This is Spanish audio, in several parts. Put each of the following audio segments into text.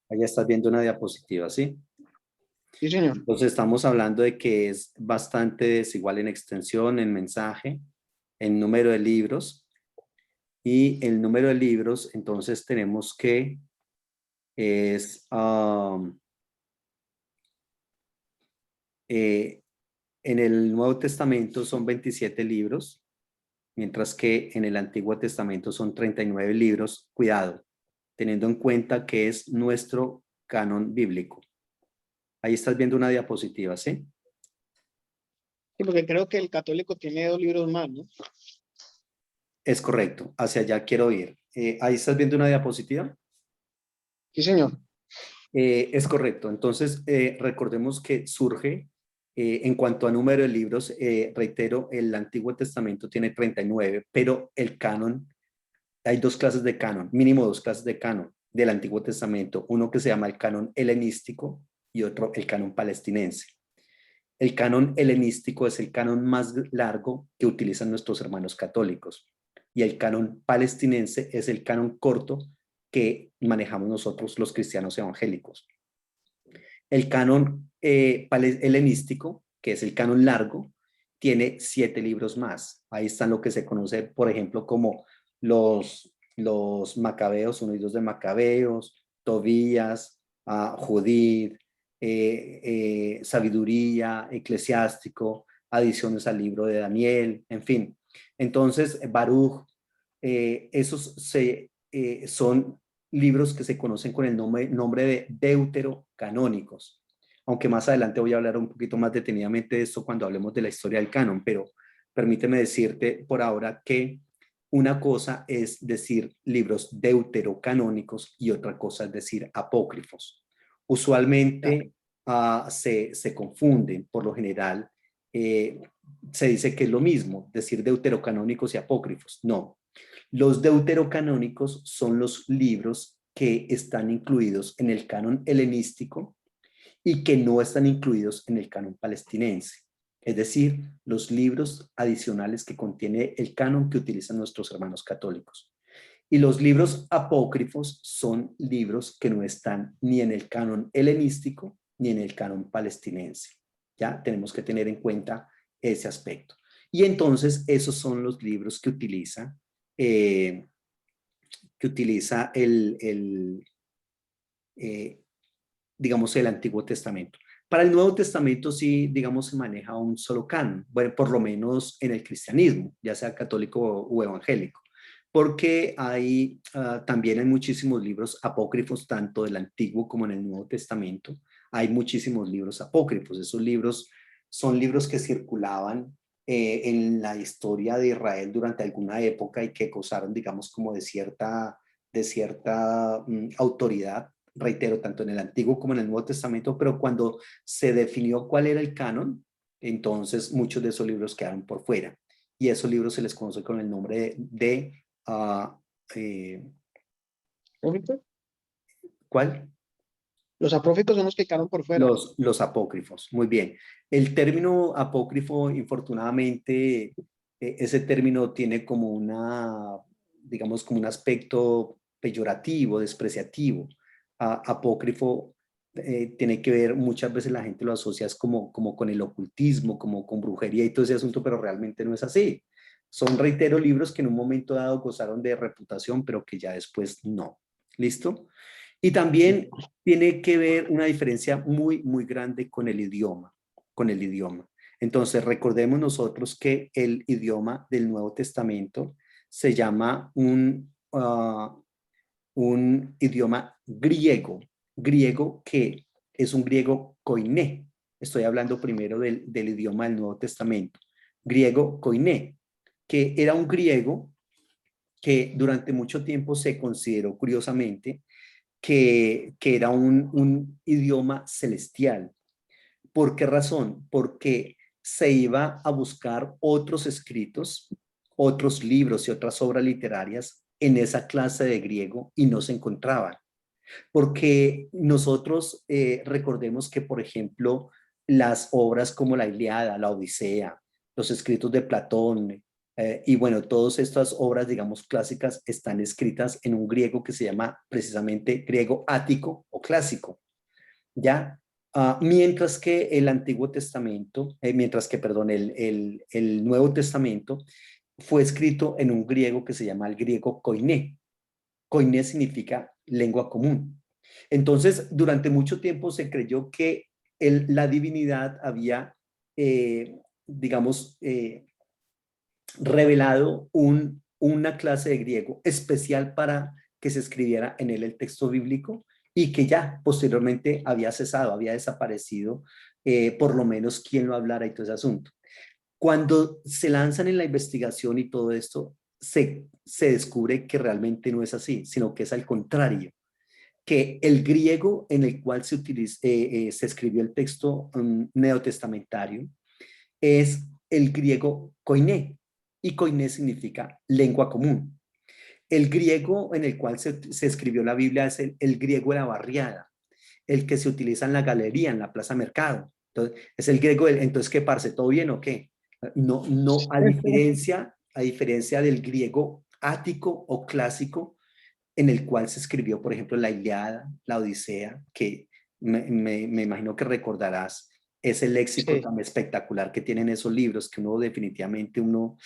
Allá estás viendo una diapositiva, ¿sí? Sí, señor. Entonces estamos hablando de que es bastante desigual en extensión, en mensaje, en número de libros. Y el número de libros, entonces tenemos que es... en el Nuevo Testamento son 27 libros, mientras que en el Antiguo Testamento son 39 libros. Cuidado, teniendo en cuenta que es nuestro canon bíblico. Ahí estás viendo una diapositiva, ¿sí? Sí, porque creo que el católico tiene 2 libros más, ¿no? Es correcto, hacia allá quiero ir. Ahí estás viendo una diapositiva. Sí, señor. Es correcto, entonces recordemos que surge en cuanto a número de libros, reitero, el Antiguo Testamento tiene 39, pero el canon, hay 2 clases de canon, mínimo 2 clases de canon del Antiguo Testamento, uno que se llama el canon helenístico y otro el canon palestinense. El canon helenístico es el canon más largo que utilizan nuestros hermanos católicos y el canon palestinense es el canon corto que manejamos nosotros los cristianos evangélicos. El canon helenístico, que es el canon largo, tiene 7 libros más. Ahí están lo que se conoce, por ejemplo, como los Macabeos, 1 y 2 de Macabeos, Tobías, Judith, Sabiduría, Eclesiástico, adiciones al libro de Daniel, en fin. Entonces, Baruch, son libros que se conocen con el nombre de deuterocanónicos, aunque más adelante voy a hablar un poquito más detenidamente de esto cuando hablemos de la historia del canon, pero permíteme decirte por ahora que una cosa es decir libros deuterocanónicos y otra cosa es decir apócrifos. Usualmente se confunden, por lo general se dice que es lo mismo decir deuterocanónicos y apócrifos. No, los deuterocanónicos son los libros que están incluidos en el canon helenístico y que no están incluidos en el canon palestinense. Es decir, los libros adicionales que contiene el canon que utilizan nuestros hermanos católicos. Y los libros apócrifos son libros que no están ni en el canon helenístico ni en el canon palestinense. Ya tenemos que tener en cuenta ese aspecto. Y entonces esos son los libros que utiliza eh, digamos, el Antiguo Testamento. Para el Nuevo Testamento sí, digamos, se maneja un solo canon, bueno, por lo menos en el cristianismo, ya sea católico o evangélico, porque también hay muchísimos libros apócrifos, tanto del Antiguo como en el Nuevo Testamento. Hay muchísimos libros apócrifos. Esos libros son libros que circulaban en la historia de Israel durante alguna época y que gozaron, digamos, como de cierta autoridad, reitero, tanto en el Antiguo como en el Nuevo Testamento, pero cuando se definió cuál era el canon, entonces muchos de esos libros quedaron por fuera. Y esos libros se les conoce con el nombre de ¿cuál? Los apócrifos son los que quedaron por fuera. Los apócrifos, muy bien. El término apócrifo, infortunadamente, ese término tiene como digamos, como un aspecto peyorativo, despreciativo. Apócrifo tiene que ver, muchas veces la gente lo asocia como con el ocultismo, como con brujería y todo ese asunto, pero realmente no es así. Son, reitero, libros que en un momento dado gozaron de reputación, pero que ya después no. ¿Listo? Y también tiene que ver una diferencia muy, muy grande con el idioma, con el idioma. Entonces, recordemos nosotros que el idioma del Nuevo Testamento se llama un idioma griego que es un griego koiné. Estoy hablando primero del idioma del Nuevo Testamento. Griego koiné, que era un griego que durante mucho tiempo se consideró curiosamente que era un idioma celestial. ¿Por qué razón? Porque se iba a buscar otros escritos, otros libros y otras obras literarias en esa clase de griego y no se encontraban. Porque nosotros recordemos que, por ejemplo, las obras como la Ilíada, la Odisea, los escritos de Platón, y bueno, todas estas obras, digamos, clásicas están escritas en un griego que se llama precisamente griego ático o clásico, ¿ya? Mientras que el Antiguo Testamento, perdón, el Nuevo Testamento fue escrito en un griego que se llama el griego koiné. Koiné significa lengua común. Entonces, durante mucho tiempo se creyó que la divinidad había, digamos, revelado una clase de griego especial para que se escribiera en él el texto bíblico y que ya posteriormente había cesado, había desaparecido, por lo menos quien lo hablara y todo ese asunto. Cuando se lanzan en la investigación y todo esto, se descubre que realmente no es así, sino que es al contrario, que el griego en el cual se escribió el texto neotestamentario es el griego koiné, y koiné significa lengua común. El griego en el cual se escribió la Biblia es el griego de la barriada, el que se utiliza en la galería, en la plaza mercado. Entonces, es el griego, entonces, ¿qué parce? ¿Todo bien o qué? No, no, a diferencia del griego ático o clásico, en el cual se escribió, por ejemplo, la Ilíada, la Odisea, que me imagino que recordarás ese léxico Sí, tan espectacular que tienen esos libros, que uno definitivamente uno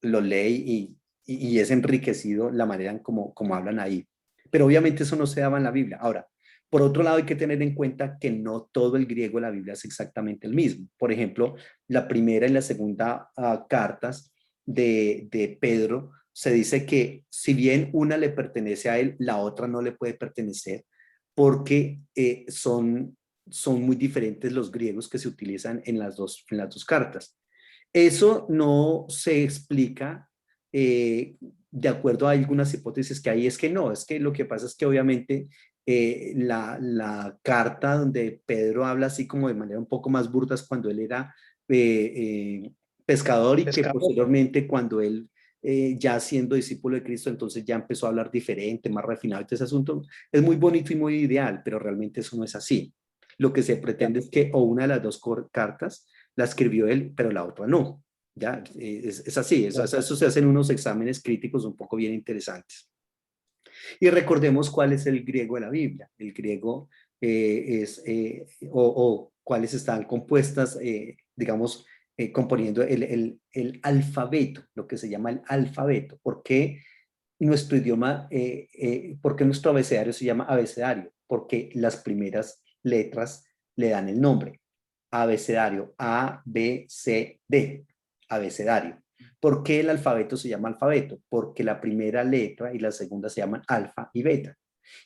lo lee y es enriquecido la manera en como hablan ahí. Pero obviamente eso no se daba en la Biblia. Ahora, por otro lado, hay que tener en cuenta que no todo el griego de la Biblia es exactamente el mismo. Por ejemplo, la primera y la segunda cartas de Pedro, se dice que si bien una le pertenece a él, la otra no le puede pertenecer porque son muy diferentes los griegos que se utilizan en las dos cartas. Eso no se explica de acuerdo a algunas hipótesis que hay, es que no, es que lo que pasa es que obviamente la carta donde Pedro habla así como de manera un poco más burda es cuando él era eh, pescador y que pescado. posteriormente cuando él ya siendo discípulo de Cristo, entonces ya empezó a hablar diferente, más refinado. Este asunto es muy bonito y muy ideal, pero realmente eso no es así. Lo que se Ya. pretende es que o una de las dos cartas la escribió él, pero la otra no. Ya, es así, eso se hacen unos exámenes críticos un poco bien interesantes. Y recordemos cuál es el griego de la Biblia. El griego o cuáles están compuestas, digamos, componiendo el alfabeto, lo que se llama el alfabeto. ¿Por qué nuestro idioma, por qué nuestro abecedario se llama abecedario? Porque las primeras letras le dan el nombre. Abecedario, A, B, C, D, abecedario. ¿Por qué el alfabeto se llama alfabeto? Porque la primera letra y la segunda se llaman alfa y beta.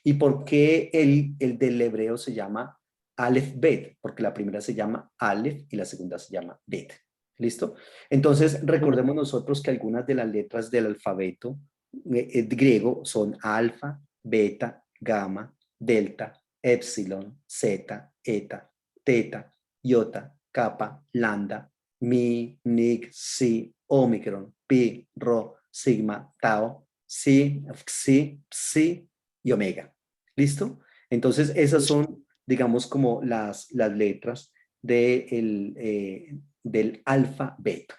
¿Y por qué el del hebreo se llama Aleph Bet? Porque la primera se llama Aleph y la segunda se llama Bet. ¿Listo? Entonces, recordemos nosotros que algunas de las letras del alfabeto griego son alfa, beta, gamma, delta, epsilon, zeta, eta, teta, iota, kappa, lambda, mi, nig, si, omicron, pi, rho, sigma, tau, si, psi, psi y omega. ¿Listo? Entonces, esas son, digamos, como las letras del alfabeto.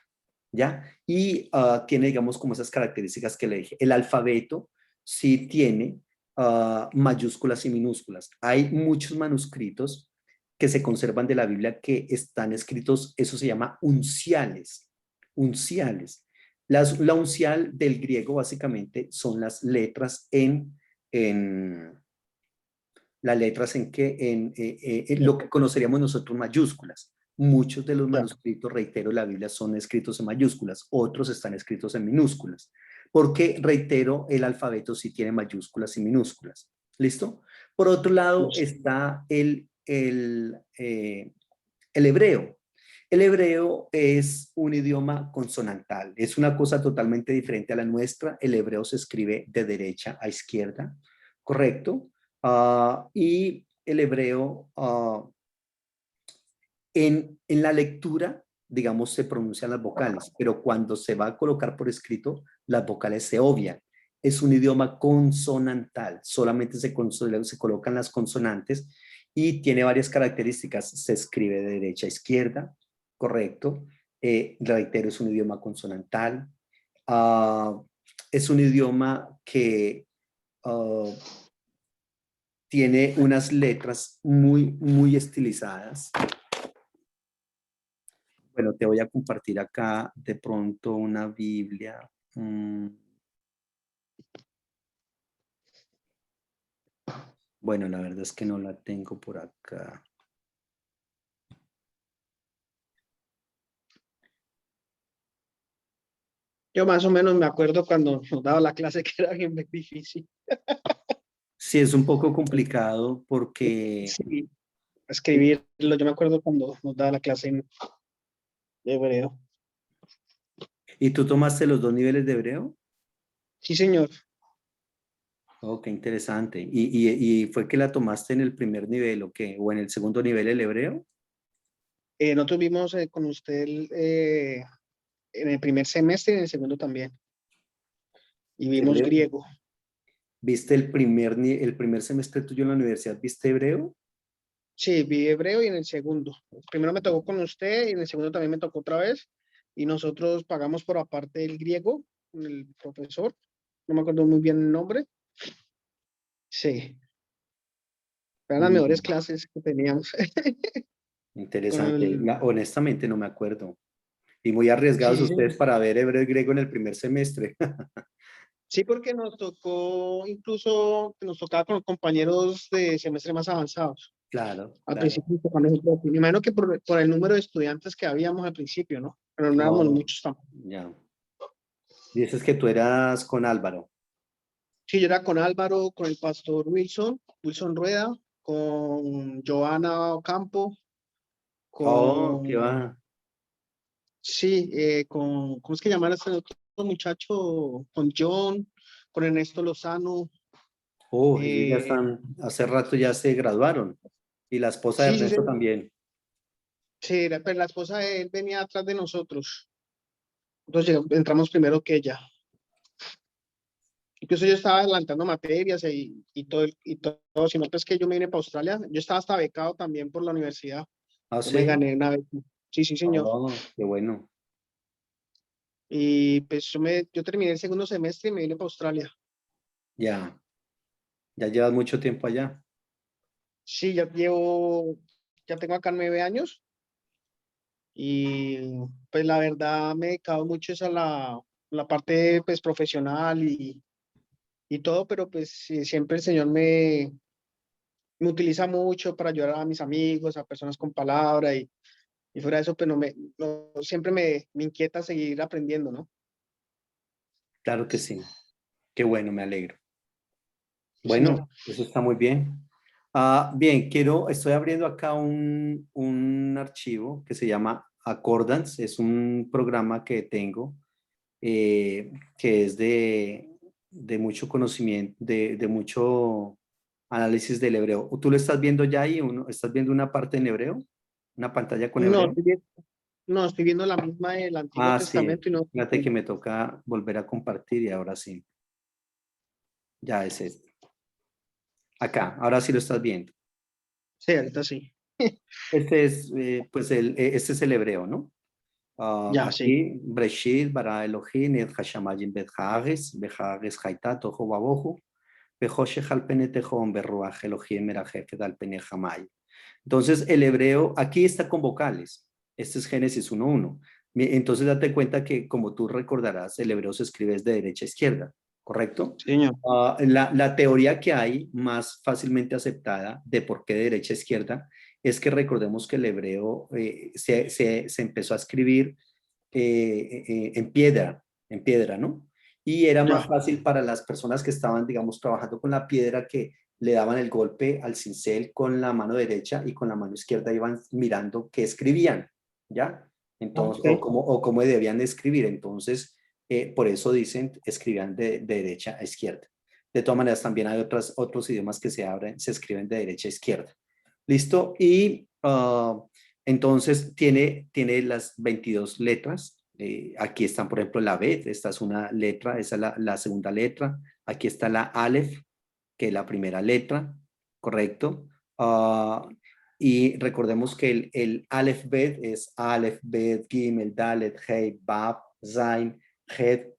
¿Ya? Y tiene, digamos, como esas características que le dije. El alfabeto sí tiene mayúsculas y minúsculas. Hay muchos manuscritos que se conservan de la Biblia que están escritos, eso se llama unciales. Unciales. La uncial del griego básicamente son las letras en las letras en lo que conoceríamos nosotros mayúsculas. Muchos de los Ya. manuscritos, reitero, de la Biblia son escritos en mayúsculas, otros están escritos en minúsculas, porque, reitero, el alfabeto sí tiene mayúsculas y minúsculas. ¿Listo? Por otro lado está el hebreo. El hebreo es un idioma consonantal, es una cosa totalmente diferente a la nuestra. El hebreo se escribe de derecha a izquierda, ¿correcto? Y el hebreo en la lectura, digamos, se pronuncian las vocales, pero cuando se va a colocar por escrito, las vocales se obvian. Es un idioma consonantal, solamente se colocan las consonantes y tiene varias características. Se escribe de derecha a izquierda, correcto. Reitero, es un idioma consonantal. Ah, es un idioma que tiene unas letras muy estilizadas. Bueno, te voy a compartir acá de pronto una Biblia. Bueno, la verdad es que no la tengo por acá. Yo más o menos me acuerdo cuando nos daba la clase que era bien difícil. Sí, es un poco complicado porque... Sí, escribirlo. Yo me acuerdo cuando nos daba la clase de hebreo. ¿Y tú tomaste los dos niveles de hebreo? Sí, señor. Oh, qué interesante. ¿Y fue que la tomaste en el primer nivel o qué? ¿O en el segundo nivel el hebreo? Nosotros vimos con usted en el primer semestre y en el segundo también. Y vimos ¿Hebreo? griego. ¿Viste el primer semestre tuyo en la universidad? ¿Viste hebreo? Sí, vi hebreo y en el segundo. Primero me tocó con usted y en el segundo también me tocó otra vez. Y nosotros pagamos por aparte el griego, con el profesor. No me acuerdo muy bien el nombre. Sí, eran las mejores Mm, clases que teníamos. Con interesante. el... Honestamente no me acuerdo. Y muy arriesgados Sí, sí, ustedes para ver hebreo y griego en el primer semestre. sí, porque nos tocó, incluso nos tocaba con los compañeros de semestre más avanzados. Claro, Al claro. principio, cuando nosotros, me imagino que por el número de estudiantes que habíamos al principio, ¿no? Pero no éramos Oh, muchos tampoco. ya. Dices que tú eras con Álvaro. Sí, yo era con Álvaro, con el pastor Wilson Rueda, con Joana Ocampo, Oh, qué con, va. sí, ¿cómo es que llaman a este otro muchacho? Con John, con Ernesto Lozano. Oh, ellos ya eh, están, hace rato ya se graduaron. Y la esposa de sí, sí, sí, Ernesto también. sí, pero la esposa de él venía atrás de nosotros. Entonces entramos primero que ella. Incluso yo estaba adelantando materias y todo, sino pues que yo me vine para Australia. Yo estaba hasta becado también por la universidad. Ah, Yo me sí. gané una beca. Sí, sí, señor. Oh, qué bueno. Y pues yo terminé el segundo semestre y me vine para Australia. Ya, ya llevas mucho tiempo allá. Sí, ya tengo acá 9 años y pues la verdad me he dedicado mucho es a la parte pues profesional y todo, pero pues sí, siempre el Señor me utiliza mucho para ayudar a mis amigos, a personas con palabra y fuera de eso, pues siempre me inquieta seguir aprendiendo, ¿no? Claro que sí. Qué bueno, me alegro. Sí, señor. Bueno, eso está muy bien. Bien, estoy abriendo acá un archivo que se llama Accordance. Es un programa que tengo que es de mucho conocimiento, de mucho análisis del hebreo. ¿Tú lo estás viendo ya ahí? ¿Estás viendo una parte en hebreo? ¿Una pantalla con No, hebreo? estoy viendo la misma del Antiguo Ah, sí. Testamento y no. Fíjate que me toca volver a compartir y ahora sí. Ya es este. Acá, ahora sí lo estás viendo. Sí, ahorita sí. Este es, pues, este es el hebreo, ¿no? Ya, sí. Aquí, Breshit, bara Elohim, et hashamayim bet haaretz, behaaretz hayta tohu vabohu, behoshech al pene tehom, berruach Elohim merajefet al pene hamay. Entonces, el hebreo, aquí está con vocales. Este es Génesis 1:1. Entonces, date cuenta que, como tú recordarás, el hebreo se escribe de derecha a izquierda, ¿correcto? Sí, señor. La teoría que hay más fácilmente aceptada de por qué de derecha a izquierda es que recordemos que el hebreo se empezó a escribir en piedra, ¿no? Y era más Ya. fácil para las personas que estaban, digamos, trabajando con la piedra que le daban el golpe al cincel con la mano derecha y con la mano izquierda iban mirando qué escribían, ¿ya? Entonces, Ok. o cómo debían de escribir. Entonces, por eso dicen, escribían de derecha a izquierda. De todas maneras, también hay otros idiomas que se escriben de derecha a izquierda. ¿Listo? Y entonces tiene las 22 letras. Aquí están, por ejemplo, la Bet, esta es una letra, esa es la segunda letra. Aquí está la Aleph, que es la primera letra, ¿correcto? Y recordemos que el Aleph Bet es Aleph, Bet, Gimel, Dalet, Hei, Bab, Zain, Het,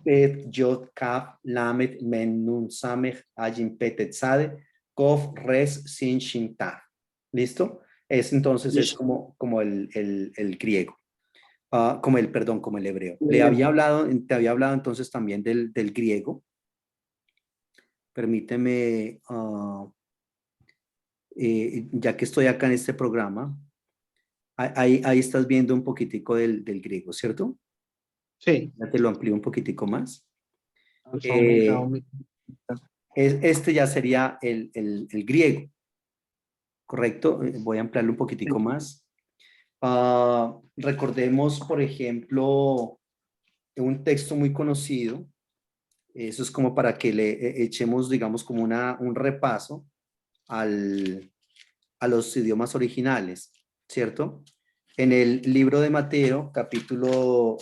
Bet, Yod, Kaf, Lamet, Men, Nun, Samech, Ayin, Petet, Tzade, Kof, Res, Sin, Shin, Taf. ¿Listo? Entonces es Listo. como el griego. Perdón, como el hebreo. Hebreo. Te había hablado entonces también del griego. Permíteme, ya que estoy acá en este programa, ahí estás viendo un poquitico del griego, ¿cierto? Sí. Ya te lo amplío un poquitico más. Alfa, omega, Eh, omega. este ya sería el griego, ¿correcto? Voy a ampliarlo un Sí. poquitico más. Recordemos, por ejemplo, un texto muy conocido. Eso es como para que le echemos, digamos, como un repaso a los idiomas originales, ¿cierto? En el libro de Mateo, capítulo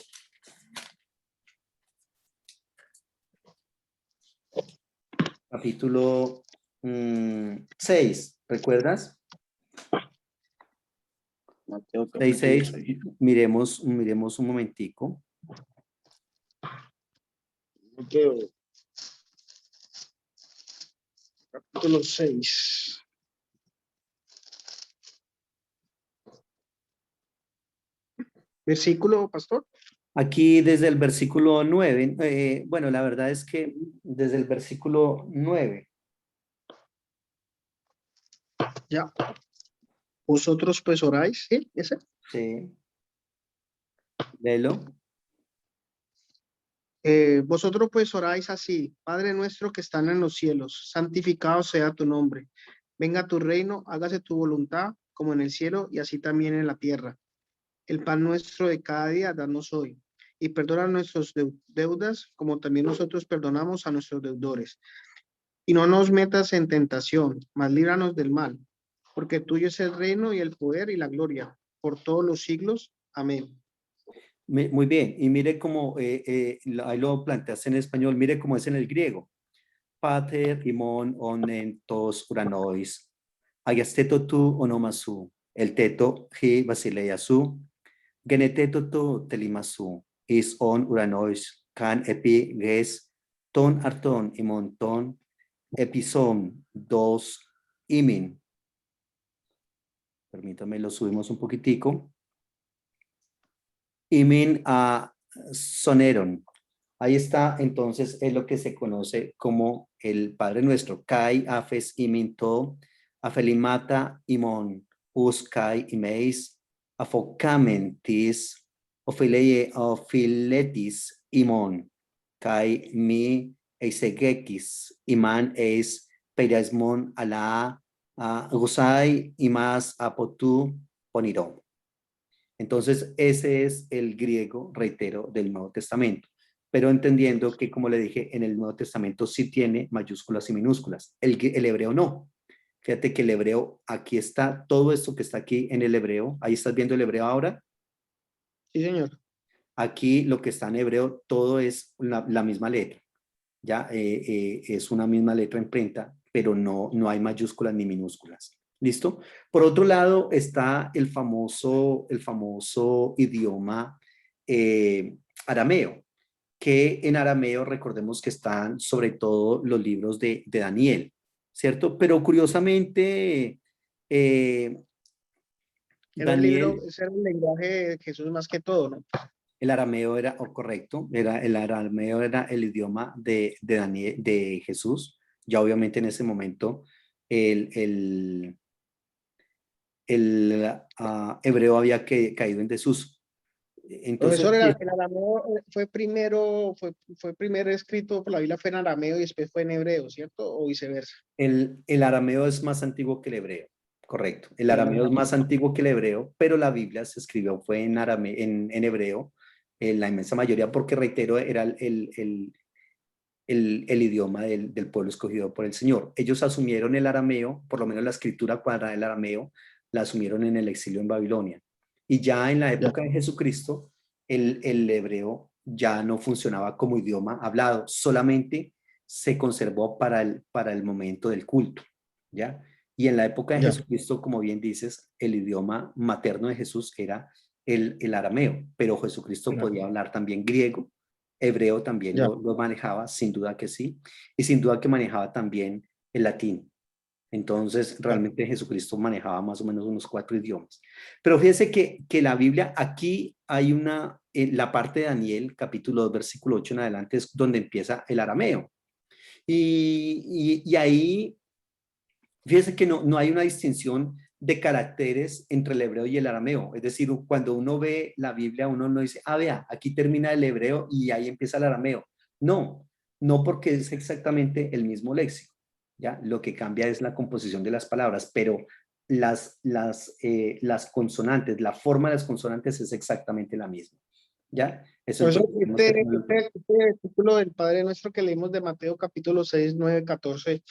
6, ¿recuerdas? Mateo 6, capítulo 6, 6. miremos un momentico. Mateo capítulo 6. Versículo, pastor. Aquí desde el versículo 9, bueno, la verdad es que desde el versículo 9, Ya. Vosotros pues oráis, ¿sí? Ese. sí, léelo. Vosotros pues oráis así: Padre nuestro que están en los cielos, santificado sea tu nombre. Venga tu reino, hágase tu voluntad, como en el cielo y así también en la tierra. El pan nuestro de cada día, danos hoy. Y perdona nuestras deudas, como también nosotros perdonamos a nuestros deudores. Y no nos metas en tentación, mas líbranos del mal. Porque tuyo es el reino y el poder y la gloria, por todos los siglos. Amén. Muy bien, y mire cómo, ahí lo planteas en español, mire cómo es en el griego. Pater imon onen tos uranois, agasteto tu onomasu, el teto hi basileiasu, geneteto tu telimasu, is on uranois, can epi ges, ton arton imon ton, epison dos imin. Permítame, lo subimos un poquitico. Imin a soneron. Ahí está, entonces, es lo que se conoce como el Padre Nuestro. Kai, Afes, Iminto, Afelimata, Imon, Uskai, Imeis, Afocamen, Tis, Ofiletis, Imon, Kai, Mi, Eisegekis, Iman, Eis, Peirasmon, Ala, Gusai, Imas, Apotu, Ponirón. Entonces, ese es el griego, reitero, del Nuevo Testamento. Pero entendiendo que, como le dije, en el Nuevo Testamento sí tiene mayúsculas y minúsculas. El hebreo no. Fíjate que el hebreo, aquí está, todo esto que está aquí en el hebreo, ahí estás viendo el hebreo ahora. Sí, señor. Aquí lo que está en hebreo, todo es la misma letra. Ya es una misma letra imprenta, pero no hay mayúsculas ni minúsculas. ¿Listo? Por otro lado está el famoso idioma arameo, que en arameo recordemos que están sobre todo los libros de Daniel, ¿cierto? Pero curiosamente, Era el libro, Daniel, ese era el lenguaje de Jesús más que todo, ¿no? el arameo era, correcto, el arameo era el idioma de Daniel, de Jesús. Ya obviamente en ese momento el, el, el hebreo había caído en desuso. Entonces, Profesor, el arameo fue primero escrito por la Biblia, fue en arameo y después fue en hebreo, ¿cierto? O viceversa. el arameo es más antiguo que el hebreo, correcto. El El arameo es arameo. más antiguo que el hebreo, pero la Biblia se escribió fue en hebreo, en la inmensa mayoría, porque reitero, era el idioma del pueblo escogido por el Señor. Ellos asumieron el arameo, por lo menos la escritura cuadrada del arameo, la asumieron en el exilio en Babilonia. Y ya en la Ya. época de Jesucristo, el hebreo ya no funcionaba como idioma hablado, solamente se conservó para el momento del culto, ¿ya? Y en la época de Ya, Jesucristo, como bien dices, el idioma materno de Jesús era el arameo, pero Jesucristo ya, podía hablar también griego, hebreo también ya. lo manejaba, sin duda que sí, y sin duda que manejaba también el latín. Entonces, Ya. realmente Jesucristo manejaba más o menos unos 4 idiomas. Pero fíjese que la Biblia, aquí hay en la parte de Daniel, capítulo 2, versículo 8 en adelante, es donde empieza el arameo. Y ahí, fíjese que no hay una distinción de caracteres entre el hebreo y el arameo. Es decir, cuando uno ve la Biblia, uno no dice, ah, vea, aquí termina el hebreo y ahí empieza el arameo. No, no porque es exactamente el mismo léxico. ¿Ya? Lo que cambia es la composición de las palabras, pero las consonantes, la forma de las consonantes es exactamente la misma. ¿Ya? Eso Por eso entonces tenemos que tenerlo en cuenta. este versículo del Padre Nuestro que leímos de Mateo capítulo 6 9 14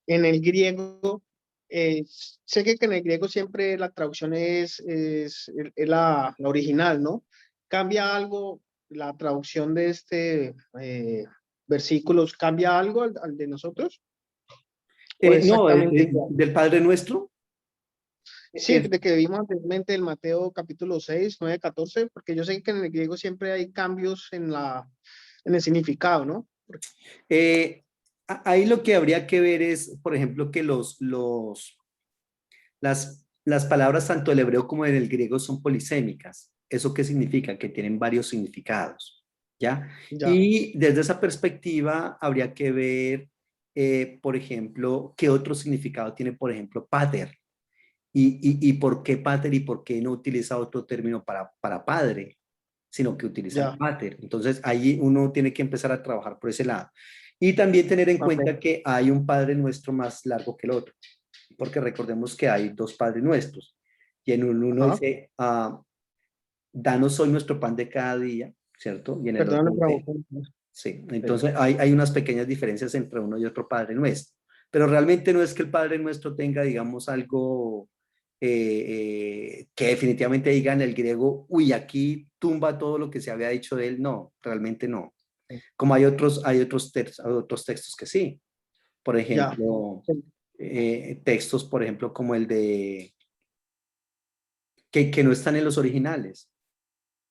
en el griego, eh, sé que en el griego siempre la traducción es la original, ¿no? ¿Cambia algo la traducción de este versículos? ¿Cambia algo al de nosotros? ¿O No, exactamente igual? del Padre Nuestro. Sí, de que vimos anteriormente el Mateo capítulo 6 9 14 porque yo sé que en el griego siempre hay cambios en el significado, ¿no? Eh, Ahí lo que habría que ver es, por ejemplo, que las palabras tanto del hebreo como del griego son polisémicas. ¿Eso qué significa? Que tienen varios significados, ¿ya? Ya, Y desde esa perspectiva habría que ver, por ejemplo, qué otro significado tiene, por ejemplo, pater. Y por qué pater y por qué no utiliza otro término para padre, sino que utiliza el ya, pater. Entonces ahí uno tiene que empezar a trabajar por ese lado. Y también tener en ok. cuenta que hay un Padre Nuestro más largo que el otro, porque recordemos que hay dos Padres Nuestros. Y en uno Ajá. dice, danos hoy nuestro pan de cada día, ¿cierto? Y en el otro Perdóname por la dice, boca. sí. Sí. Entonces hay unas pequeñas diferencias entre uno y otro Padre Nuestro. Pero realmente no es que el Padre Nuestro tenga, digamos, algo que definitivamente diga en el griego, uy, aquí tumba todo lo que se había dicho de él. No, realmente no. Como hay otros textos que sí. Por Ya. ejemplo, textos, por ejemplo, como el de que no están en los originales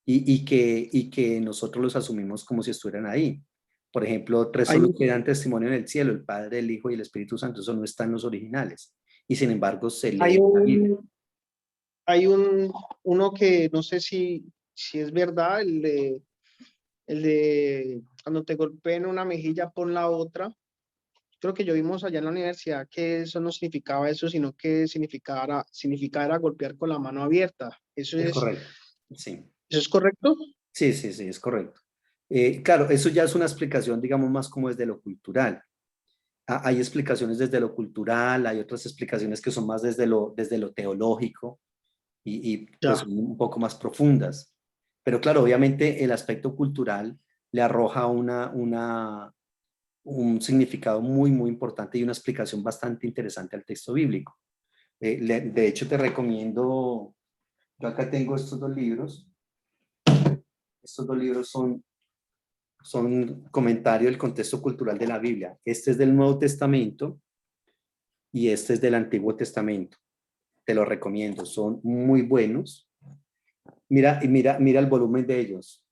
y que nosotros los asumimos como si estuvieran ahí. Por ejemplo, tres Hay, son los que dan testimonio en el cielo, el Padre, el Hijo y el Espíritu Santo. Eso no está en los originales. Y sin embargo, se lee hay en la Biblia. un, hay uno que no sé si es verdad, el de cuando te golpeen una mejilla, pon la otra. Creo que yo vimos allá en la universidad que eso no significaba eso, sino que significaba golpear con la mano abierta. Es correcto. Sí. ¿Eso es correcto? Sí, sí, sí, es correcto. Claro, eso ya es una explicación, digamos, más como desde lo cultural. Hay explicaciones desde lo cultural, hay otras explicaciones que son más desde lo teológico pues Ya. son un poco más profundas. Pero claro, obviamente el aspecto cultural le arroja un significado muy, muy importante y una explicación bastante interesante al texto bíblico. De hecho, te recomiendo, yo acá tengo estos dos libros. Estos dos libros son comentario del contexto cultural de la Biblia. Este es del Nuevo Testamento y este es del Antiguo Testamento. Te los recomiendo, son muy buenos. Mira, y mira el volumen de ellos.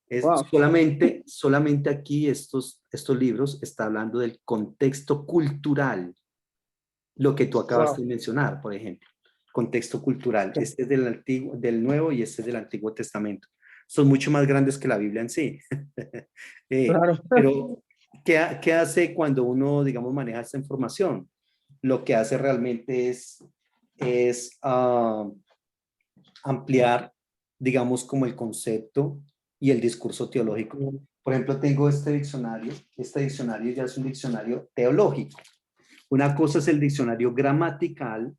Es Wow. solamente aquí estos libros está hablando del contexto cultural, lo que tú acabas Wow. de mencionar, por ejemplo, contexto cultural. Este es del Nuevo y este es del Antiguo Testamento. Son mucho más grandes que la Biblia en sí. Claro. Pero, ¿qué hace cuando uno, digamos, maneja esta información? Lo que hace realmente es ampliar, digamos, como el concepto y el discurso teológico. Por ejemplo, tengo este diccionario ya es un diccionario teológico. Una cosa es el diccionario gramatical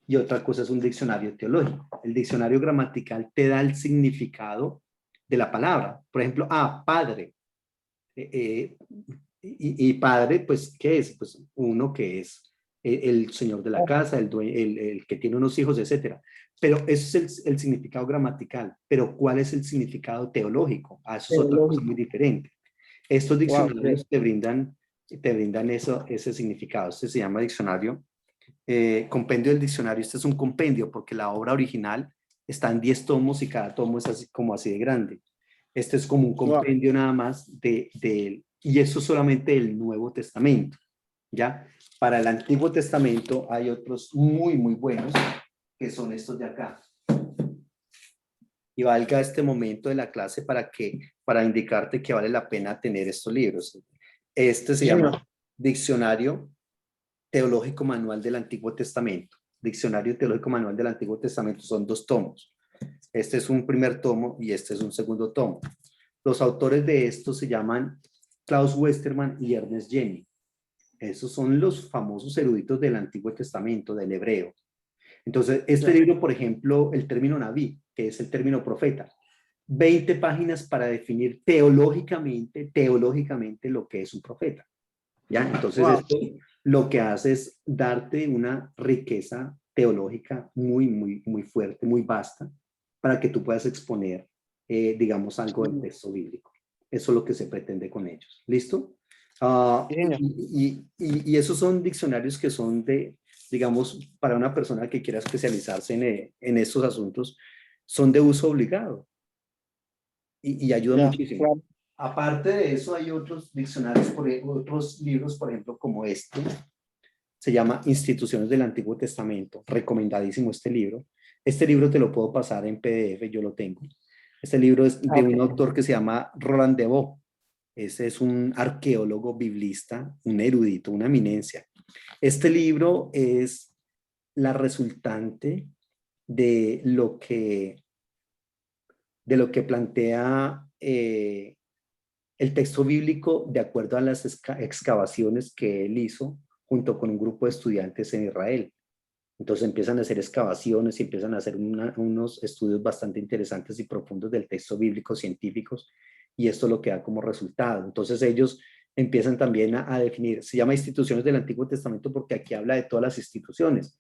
y otra cosa es un diccionario teológico. El diccionario gramatical te da el significado de la palabra. Por ejemplo, padre. Y padre, pues, ¿qué es? Pues uno que es el señor de la casa, el que tiene unos hijos, etcétera. Pero eso es el significado gramatical. Pero ¿cuál es el significado teológico? Eso es otra cosa muy Teológico. diferente. Estos Wow. diccionarios te brindan ese significado. Este se llama diccionario Compendio del diccionario, este es un compendio porque la obra original está en 10 tomos y cada tomo es así, como así de grande. Este es como un Wow. compendio nada más y eso solamente del Nuevo Testamento, ¿ya? Para el Antiguo Testamento hay otros muy, muy buenos, que son estos de acá. Y valga este momento de la clase para indicarte que vale la pena tener estos libros. Este se Sí, señor. llama Diccionario Teológico Manual del Antiguo Testamento. Diccionario Teológico Manual del Antiguo Testamento, son 2 tomos. Este es un primer tomo y este es un segundo tomo. Los autores de esto se llaman Klaus Westermann y Ernest Jeni. Esos son los famosos eruditos del Antiguo Testamento, del hebreo. Entonces, este Ya. libro, por ejemplo, el término Naví, que es el término profeta, 20 páginas para definir teológicamente lo que es un profeta. ¿Ya? Entonces, Wow. esto lo que hace es darte una riqueza teológica muy, muy, muy fuerte, muy vasta, para que tú puedas exponer, digamos, algo del Sí, texto bíblico. Eso es lo que se pretende con ellos. ¿Listo? Ah, sí, señor. y esos son diccionarios que son digamos, para una persona que quiera especializarse en estos asuntos, son de uso obligado y ayuda Ya, muchísimo. claro. Aparte de eso, hay otros diccionarios, otros libros, por ejemplo, como este, se llama Instituciones del Antiguo Testamento, recomendadísimo este libro. Este libro te lo puedo pasar en PDF, yo lo tengo. Este libro es Ah, de ok. un autor que se llama Roland Devaux. Ese es un arqueólogo biblista, un erudito, una eminencia. Este libro es la resultante de de lo que plantea el texto bíblico de acuerdo a las excavaciones que él hizo junto con un grupo de estudiantes en Israel. Entonces empiezan a hacer excavaciones y empiezan a hacer unos estudios bastante interesantes y profundos del texto bíblico científicos, y esto lo que da como resultado. Entonces ellos empiezan también a definir, se llama instituciones del Antiguo Testamento porque aquí habla de todas las instituciones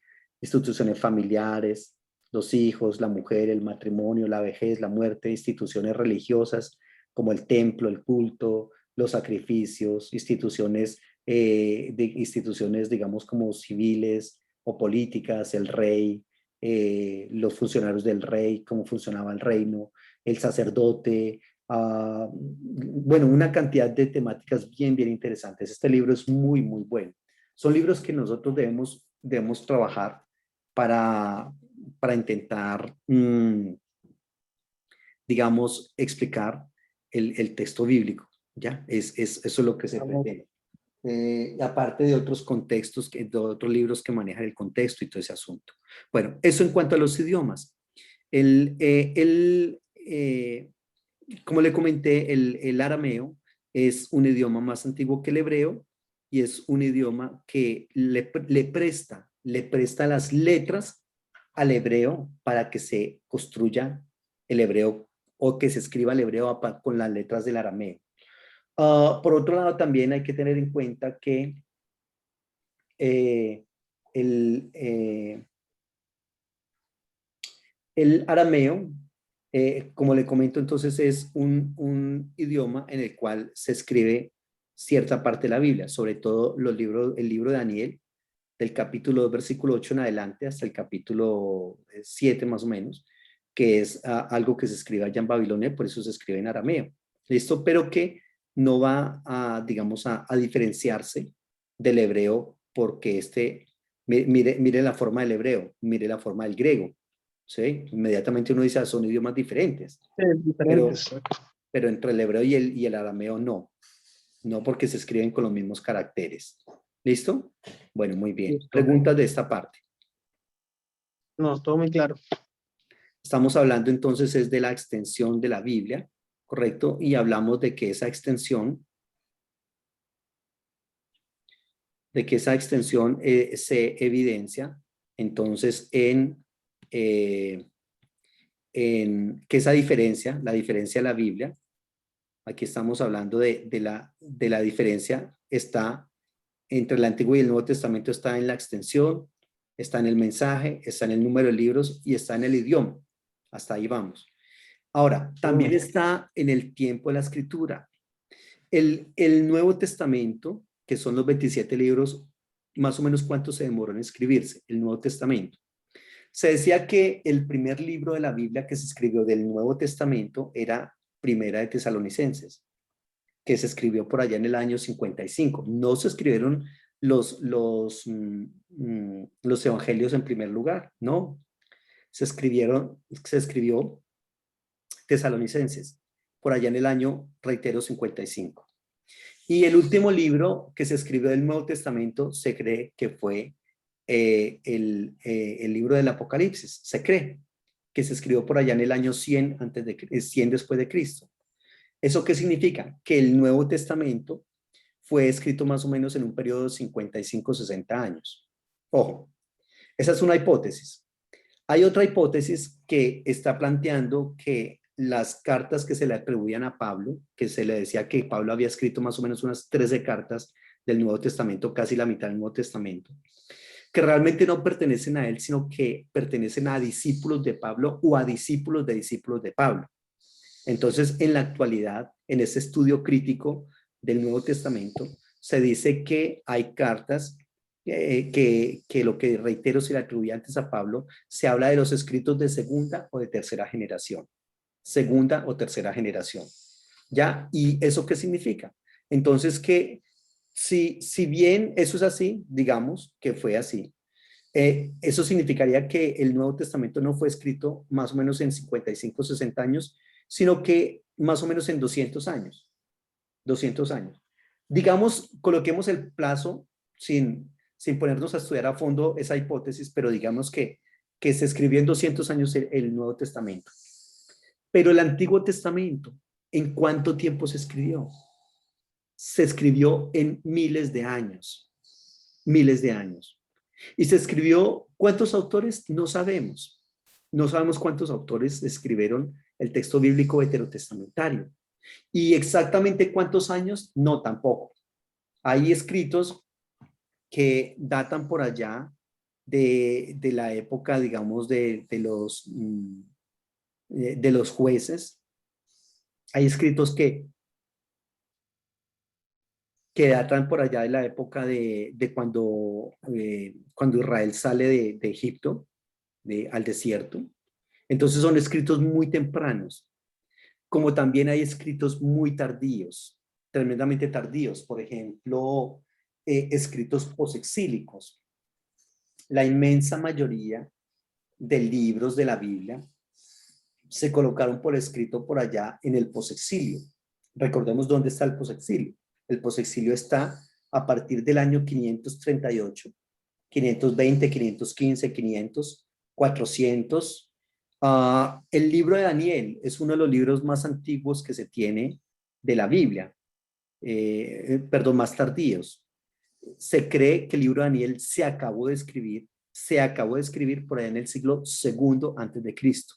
familiares, los hijos, la mujer, el matrimonio, la vejez, la muerte, instituciones religiosas como el templo, el culto, los sacrificios, instituciones, digamos, como civiles o políticas, el rey, los funcionarios del rey, cómo funcionaba el reino, el sacerdote, bueno, una cantidad de temáticas bien, bien interesantes. Este libro es muy, muy bueno. Son libros que nosotros debemos trabajar para, para intentar, digamos, explicar el texto bíblico, ¿ya? Eso es lo que se Vamos. pretende. Aparte de otros contextos, de otros libros que manejan el contexto y todo ese asunto. Bueno, eso en cuanto a los idiomas. El, eh, el, eh, Como le comenté, el arameo es un idioma más antiguo que el hebreo y es un idioma que le presta las letras al hebreo para que se construya el hebreo o que se escriba el hebreo con las letras del arameo. Por otro lado, también hay que tener en cuenta que eh, el, eh, el arameo, como le comento, entonces es un idioma en el cual se escribe cierta parte de la Biblia, sobre todo el libro de Daniel, del capítulo 2, versículo 8 en adelante, hasta el capítulo 7 más o menos, que es algo que se escribe allá en Babilonia, por eso se escribe en arameo. ¿Listo? Pero que no va digamos, a diferenciarse del hebreo porque mire la forma del hebreo, mire la forma del griego. ¿Sí? Inmediatamente uno dice, son idiomas diferentes, pero, Diferentes. pero entre el hebreo y el arameo no porque se escriben con los mismos caracteres. ¿Listo? Bueno, muy bien. Listo. Preguntas de esta parte. No, todo muy claro. Estamos hablando entonces es de la extensión de la Biblia, ¿correcto? Y hablamos de que esa extensión se evidencia entonces eh, en que esa diferencia, la diferencia de la Biblia, aquí estamos hablando de la diferencia, está entre el Antiguo y el Nuevo Testamento, está en la extensión, está en el mensaje, está en el número de libros y está en el idioma. Hasta ahí vamos. Ahora, también está en el tiempo de la escritura. El Nuevo Testamento, que son los 27 libros, más o menos cuánto se demoró en escribirse el Nuevo Testamento. Se decía que el primer libro de la Biblia que se escribió del Nuevo Testamento era Primera de Tesalonicenses, que se escribió por allá en el año 55. No se escribieron los evangelios en primer lugar, no. Se escribió Tesalonicenses por allá en el año, reitero, 55. Y el último libro que se escribió del Nuevo Testamento se cree que fue el libro del Apocalipsis. Se cree que se escribió por allá en el año 100, 100 después de Cristo. ¿Eso qué significa? Que el Nuevo Testamento fue escrito más o menos en un periodo de 55, 60 años. Ojo, esa es una hipótesis. Hay otra hipótesis que está planteando que las cartas que se le atribuían a Pablo, que se le decía que Pablo había escrito más o menos unas 13 cartas del Nuevo Testamento, casi la mitad del Nuevo Testamento, que realmente no pertenecen a él, sino que pertenecen a discípulos de Pablo o a discípulos de Pablo. Entonces, en la actualidad, en este estudio crítico del Nuevo Testamento, se dice que hay cartas que lo que reitero se le atribuye antes a Pablo, se habla de los escritos de segunda o de tercera generación. Segunda o tercera generación. ¿Ya? ¿Y eso qué significa? Entonces que si bien eso es así, digamos que fue así, eso significaría que el Nuevo Testamento no fue escrito más o menos en 55, 60 años, sino que más o menos en 200 años. 200 años. Digamos, coloquemos el plazo sin ponernos a estudiar a fondo esa hipótesis, pero digamos que se escribió en 200 años el Nuevo Testamento. Pero el Antiguo Testamento, ¿en cuánto tiempo se escribió? Se escribió en miles de años. Miles de años. Y se escribió, ¿cuántos autores? No sabemos. No sabemos cuántos autores escribieron el texto bíblico veterotestamentario. ¿Y exactamente cuántos años? No, tampoco. Hay escritos que datan por allá de la época, digamos, de los jueces. Hay escritos que datan por allá de la época de cuando Israel sale de Egipto al desierto. Entonces son escritos muy tempranos, como también hay escritos muy tardíos, tremendamente tardíos, por ejemplo, escritos posexílicos. La inmensa mayoría de libros de la Biblia se colocaron por escrito por allá en el posexilio. Recordemos dónde está el posexilio. El posexilio está a partir del año 538, 520, 515, 500, 400. El libro de Daniel es uno de los libros más antiguos que se tiene de la Biblia, perdón, más tardíos. Se cree que el libro de Daniel se acabó de escribir por allá en el siglo II antes de Cristo.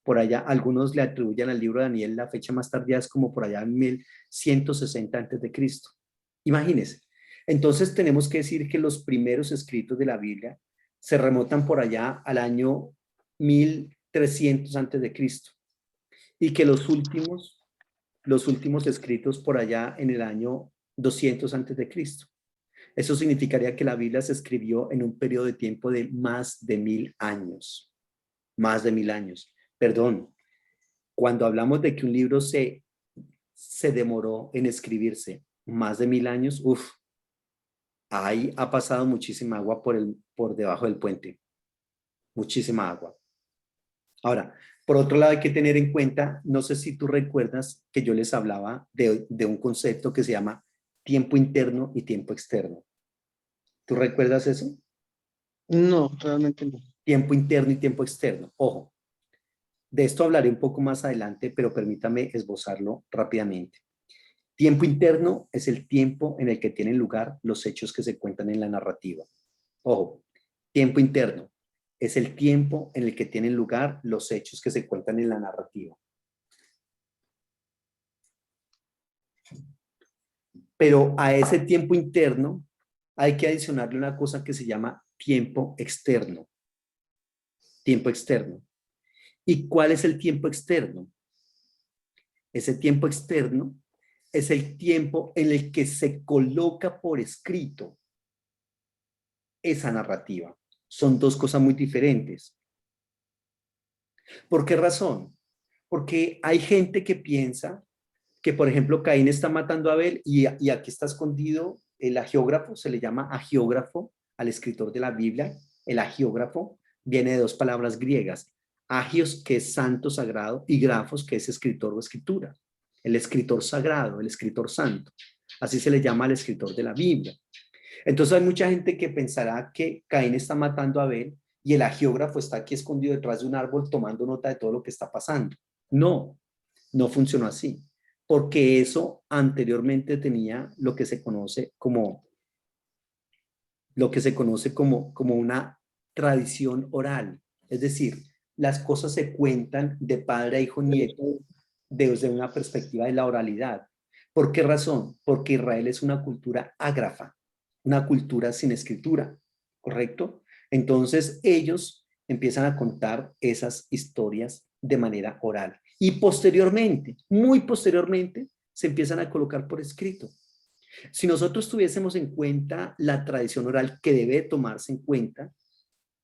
Por allá, algunos le atribuyen al libro de Daniel la fecha más tardía es como por allá en 1160 antes de Cristo. Imagínense. Entonces tenemos que decir que los primeros escritos de la Biblia se remontan por allá al año 1300 antes de Cristo y que los últimos escritos por allá en el año 200 antes de Cristo. Eso significaría que la Biblia se escribió en un periodo de tiempo de más de 1000 años. Más de 1000 años. Perdón, cuando hablamos de que un libro se demoró en escribirse más de 1000 años, ahí ha pasado muchísima agua por debajo del puente. Muchísima agua. Ahora, por otro lado hay que tener en cuenta, no sé si tú recuerdas que yo les hablaba de un concepto que se llama tiempo interno y tiempo externo. ¿Tú recuerdas eso? No, realmente no. Tiempo interno y tiempo externo. Ojo, de esto hablaré un poco más adelante, pero permítame esbozarlo rápidamente. Tiempo interno es el tiempo en el que tienen lugar los hechos que se cuentan en la narrativa. Ojo, tiempo interno es el tiempo en el que tienen lugar los hechos que se cuentan en la narrativa. Pero a ese tiempo interno hay que adicionarle una cosa que se llama tiempo externo. Tiempo externo. ¿Y cuál es el tiempo externo? Ese tiempo externo es el tiempo en el que se coloca por escrito esa narrativa. Son dos cosas muy diferentes. ¿Por qué razón? Porque hay gente que piensa que, por ejemplo, Caín está matando a Abel y aquí está escondido el agiógrafo, se le llama agiógrafo al escritor de la Biblia. El agiógrafo viene de dos palabras griegas, agios, que es santo, sagrado, y grafos, que es escritor o escritura. El escritor sagrado, el escritor santo. Así se le llama al escritor de la Biblia. Entonces hay mucha gente que pensará que Caín está matando a Abel y el agiógrafo está aquí escondido detrás de un árbol tomando nota de todo lo que está pasando. No, no funcionó así, porque eso anteriormente tenía lo que se conoce como una tradición oral. Es decir, las cosas se cuentan de padre a hijo nieto desde una perspectiva de la oralidad. ¿Por qué razón? Porque Israel es una cultura ágrafa, una cultura sin escritura, ¿correcto? Entonces ellos empiezan a contar esas historias de manera oral y posteriormente, muy posteriormente, se empiezan a colocar por escrito. Si nosotros tuviésemos en cuenta la tradición oral que debe tomarse en cuenta,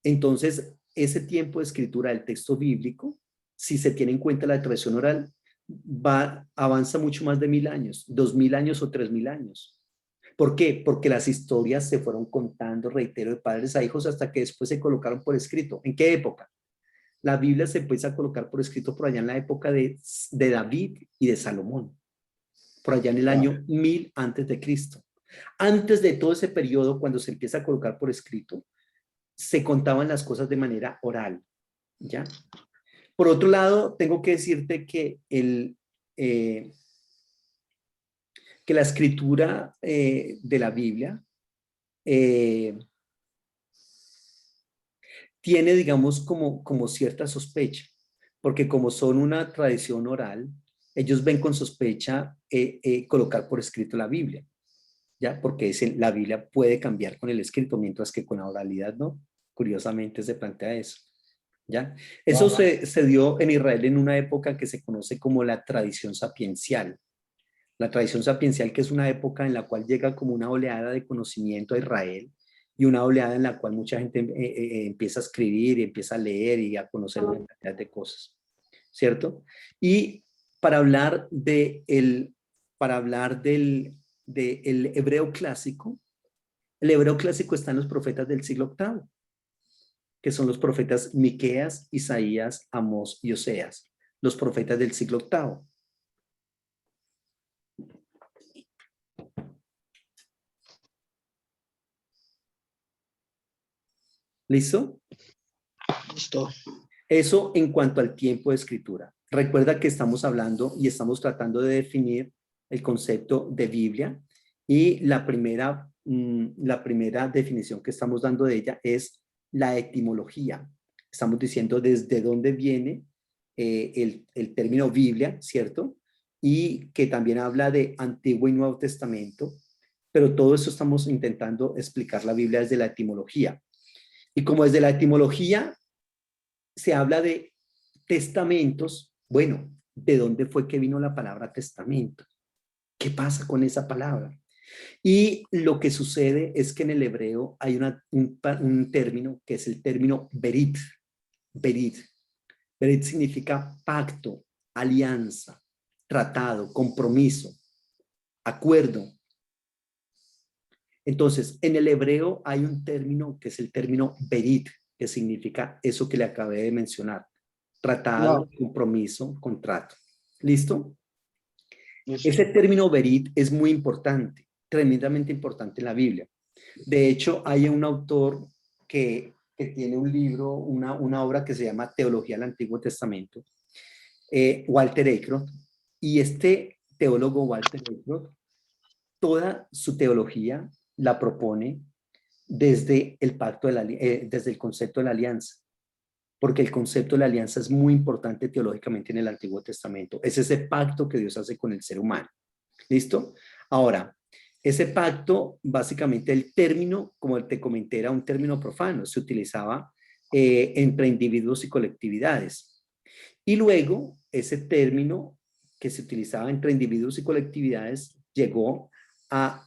entonces ese tiempo de escritura del texto bíblico, si se tiene en cuenta la tradición oral, avanza mucho más de 1000 años, 2000 años o 3000 años. ¿Por qué? Porque las historias se fueron contando, reitero, de padres a hijos hasta que después se colocaron por escrito. ¿En qué época? La Biblia se empieza a colocar por escrito por allá en la época de David y de Salomón, por allá en el año 1000 antes de Cristo. Antes de todo ese periodo, cuando se empieza a colocar por escrito, se contaban las cosas de manera oral, ¿ya? Por otro lado, tengo que decirte que que la escritura de la Biblia eh, tiene, digamos, como cierta sospecha, porque como son una tradición oral, ellos ven con sospecha colocar por escrito la Biblia, ¿ya? Porque la Biblia puede cambiar con el escrito, mientras que con la oralidad no. Curiosamente se plantea eso, ¿ya? Eso se dio en Israel en una época que se conoce como la tradición sapiencial. La tradición sapiencial, que es una época en la cual llega como una oleada de conocimiento a Israel y una oleada en la cual mucha gente empieza a escribir y empieza a leer y a conocer una cantidad de cosas, ¿cierto? Y para hablar del hebreo clásico, el hebreo clásico está en los profetas del siglo octavo, que son los profetas Miqueas, Isaías, Amós y Oseas, los profetas del siglo octavo. ¿Listo? Listo. Eso en cuanto al tiempo de escritura. Recuerda que estamos hablando y estamos tratando de definir el concepto de Biblia y la primera definición que estamos dando de ella es la etimología. Estamos diciendo desde dónde viene el término Biblia, ¿cierto? Y que también habla de Antiguo y Nuevo Testamento, pero todo eso estamos intentando explicar la Biblia desde la etimología. Y como desde la etimología se habla de testamentos, bueno, ¿de dónde fue que vino la palabra testamento? ¿Qué pasa con esa palabra? Y lo que sucede es que en el hebreo hay un término que es el término berit. Berit. Berit significa pacto, alianza, tratado, compromiso, acuerdo. Entonces, en el hebreo hay un término que es el término berit, que significa eso que le acabé de mencionar. Tratado, compromiso, contrato. ¿Listo? Ese término berit es muy importante, tremendamente importante en la Biblia. De hecho, hay un autor que tiene un libro, una obra que se llama Teología del Antiguo Testamento, Walter Eckhart, y este teólogo Walter Eckhart, toda su teología la propone desde desde el concepto de la alianza, porque el concepto de la alianza es muy importante teológicamente en el Antiguo Testamento. Es ese pacto que Dios hace con el ser humano. ¿Listo? Ahora, ese pacto, básicamente el término, como te comenté, era un término profano, se utilizaba entre individuos y colectividades. Y luego, ese término que se utilizaba entre individuos y colectividades llegó a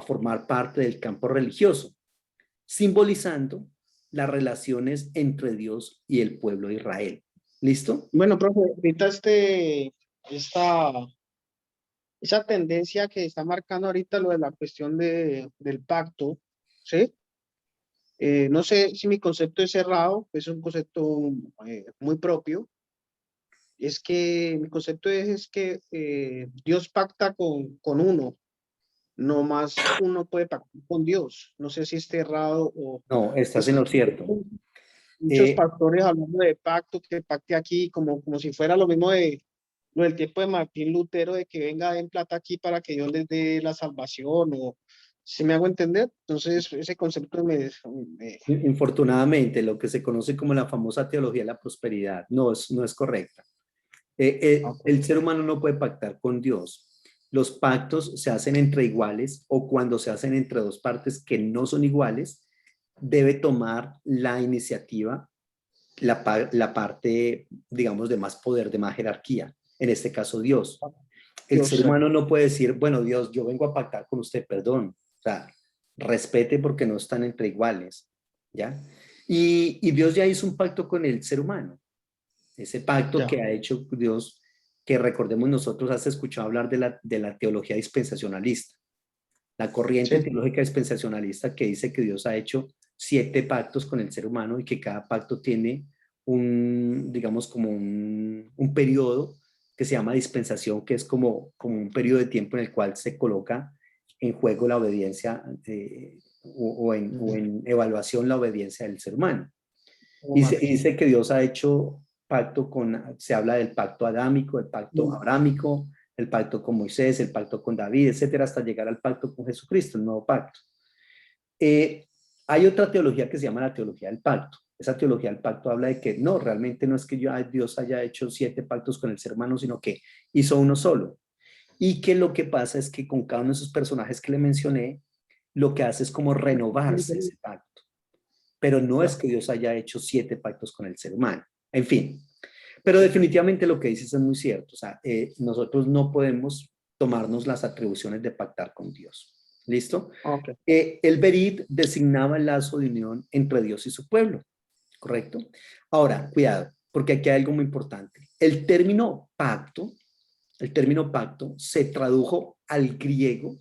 formar parte del campo religioso. simbolizando las relaciones entre Dios y el pueblo de Israel. ¿Listo? Bueno, profe, ahorita esa tendencia que está marcando ahorita lo de la cuestión del pacto, ¿sí? No sé si mi concepto es cerrado, es un concepto muy propio. Es que mi concepto es que Dios pacta con uno, no más uno puede pactar con Dios. No sé si esté errado o No, estás en pues lo cierto. muchos Eh, pastores hablando de pacto, que pacte aquí, como si fuera lo mismo de lo del tiempo de Martín Lutero, de que venga den plata aquí para que Dios les dé la salvación, o si me hago entender. Entonces, ese concepto Infortunadamente, lo que se conoce como la famosa teología de la prosperidad no es correcta. ok. El ser humano no puede pactar con Dios. Los pactos se hacen entre iguales o cuando se hacen entre dos partes que no son iguales, debe tomar la iniciativa la parte, digamos, de más poder, de más jerarquía. En este caso, Dios. El ser Dios, humano no puede decir, bueno, Dios, yo vengo a pactar con usted, perdón. O sea, respete porque no están entre iguales, ¿ya? Y Dios ya hizo un pacto con el ser humano. Ese pacto ya, que ha hecho Dios, que recordemos nosotros, has escuchado hablar de la teología dispensacionalista, la corriente sí, teológica dispensacionalista que dice que Dios ha hecho 7 pactos con el ser humano y que cada pacto tiene digamos, como un periodo que se llama dispensación, que es como un periodo de tiempo en el cual se coloca en juego la obediencia o en evaluación la obediencia del ser humano. como Y se Martín. dice que Dios ha hecho pacto se habla del pacto adámico, el pacto abrámico, el pacto con Moisés, el pacto con David, etcétera, hasta llegar al pacto con Jesucristo, el nuevo pacto. Eh, Hay otra teología que se llama la teología del pacto. Esa teología del pacto habla de que no, realmente no es que Dios haya hecho 7 pactos con el ser humano, sino que hizo uno solo. Y que lo que pasa es que con cada uno de esos personajes que le mencioné, lo que hace es como renovarse ese pacto. Pero no es Ya. que Dios haya hecho 7 pactos con el ser humano. En fin, pero definitivamente lo que dices es muy cierto. O sea, nosotros no podemos tomarnos las atribuciones de pactar con Dios. ¿Listo? Ok. El Berit designaba el lazo de unión entre Dios y su pueblo, ¿correcto? Ahora, cuidado, porque aquí hay algo muy importante. El término pacto se tradujo al griego.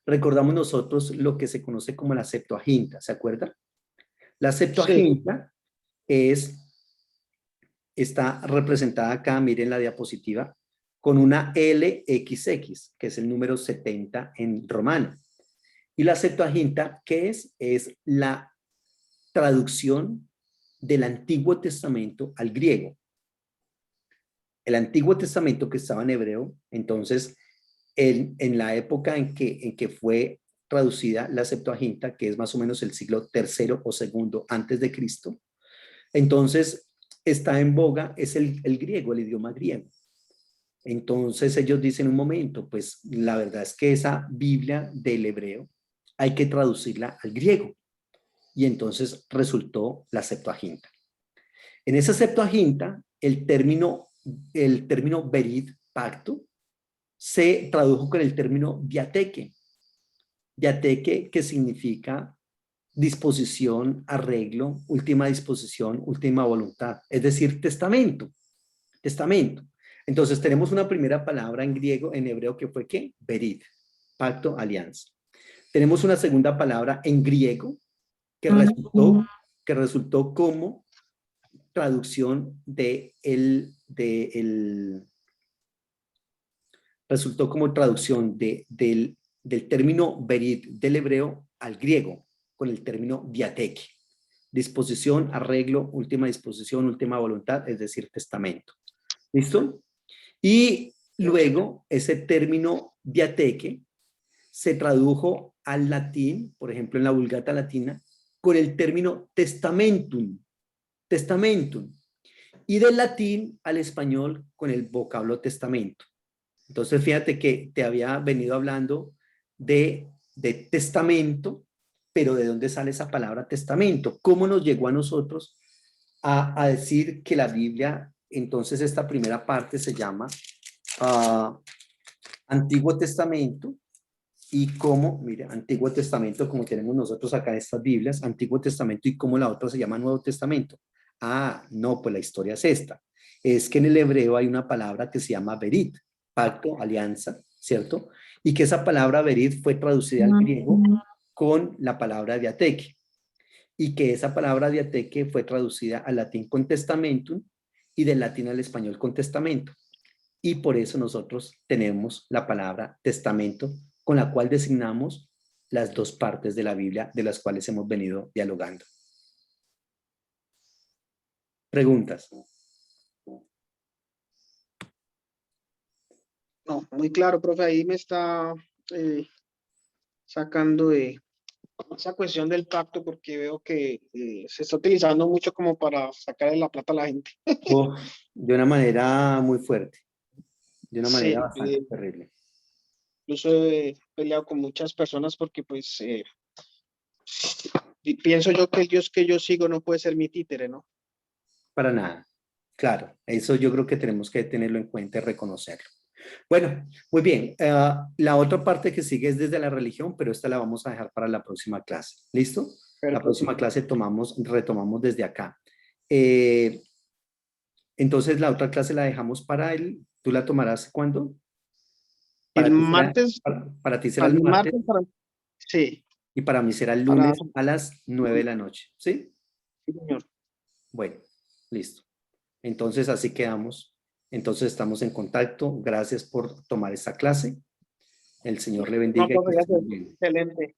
Recordamos nosotros lo que se conoce como la Septuaginta, ¿se acuerdan? La Sí, Septuaginta está representada acá, miren la diapositiva, con una LXX, que es el número 70 en romano. Y la Septuaginta, ¿qué es? Es la traducción del Antiguo Testamento al griego. El Antiguo Testamento que estaba en hebreo, entonces, en la época en que fue traducida la Septuaginta, que es más o menos el siglo tercero o segundo antes de Cristo, entonces está en boga, es el griego, el idioma griego. Entonces ellos dicen un momento, pues la verdad es que esa Biblia del hebreo hay que traducirla al griego. Y entonces resultó la Septuaginta. En esa Septuaginta, el término berit, pacto, se tradujo con el término diateque. Diateque, que significa disposición, arreglo, última disposición, última voluntad, es decir, testamento, testamento. Entonces tenemos una primera palabra en griego, en hebreo, que fue ¿qué? Berit, pacto, alianza. Tenemos una segunda palabra en griego que resultó como traducción resultó como traducción del término berit del hebreo al griego con el término diateque. Disposición, arreglo, última disposición, última voluntad, es decir, testamento. ¿Listo? Y luego ese término diateque se tradujo al latín, por ejemplo, en la Vulgata latina, con el término testamentum. Testamentum. Y del latín al español con el vocablo testamento. Entonces, fíjate que te había venido hablando de testamento, pero ¿de dónde sale esa palabra testamento? ¿Cómo nos llegó a nosotros a decir que la Biblia, entonces esta primera parte se llama Antiguo Testamento y cómo, mire, Antiguo Testamento, como tenemos nosotros acá estas Biblias, Antiguo Testamento y cómo la otra se llama Nuevo Testamento. Ah, no, pues la historia es esta. Es que en el hebreo hay una palabra que se llama berit, pacto, alianza, ¿cierto? Y que esa palabra berit fue traducida al griego con la palabra diateque, y que esa palabra diateque fue traducida al latín con testamentum y del latín al español con testamento. Y por eso nosotros tenemos la palabra testamento, con la cual designamos las dos partes de la Biblia de las cuales hemos venido dialogando. Preguntas. No, muy claro, profe, ahí me está sacando de esa cuestión del pacto porque veo que se está utilizando mucho como para sacarle la plata a la gente. Oh, de una manera muy fuerte, de una manera Sí, bastante terrible. incluso he peleado con muchas personas porque pues pienso yo que el Dios que yo sigo no puede ser mi títere, ¿no? Para nada. Claro, eso yo creo que tenemos que tenerlo en cuenta y reconocerlo. Bueno, muy bien. La otra parte que sigue es desde la religión, pero esta la vamos a dejar para la próxima clase. ¿Listo? La Perfecto. próxima clase retomamos desde acá. Eh, entonces, la otra clase la dejamos para el, ¿tú la tomarás cuándo? El Para ti será, martes, para ti será al el martes martes, sí, y para mí será el para... lunes a las 9 de la noche. ¿Sí? Sí, señor. Bueno, listo. Entonces, así quedamos. Entonces, estamos en contacto. Gracias por tomar esta clase. El Señor le No, bendiga y que profe, esté gracias. muy bien. Excelente.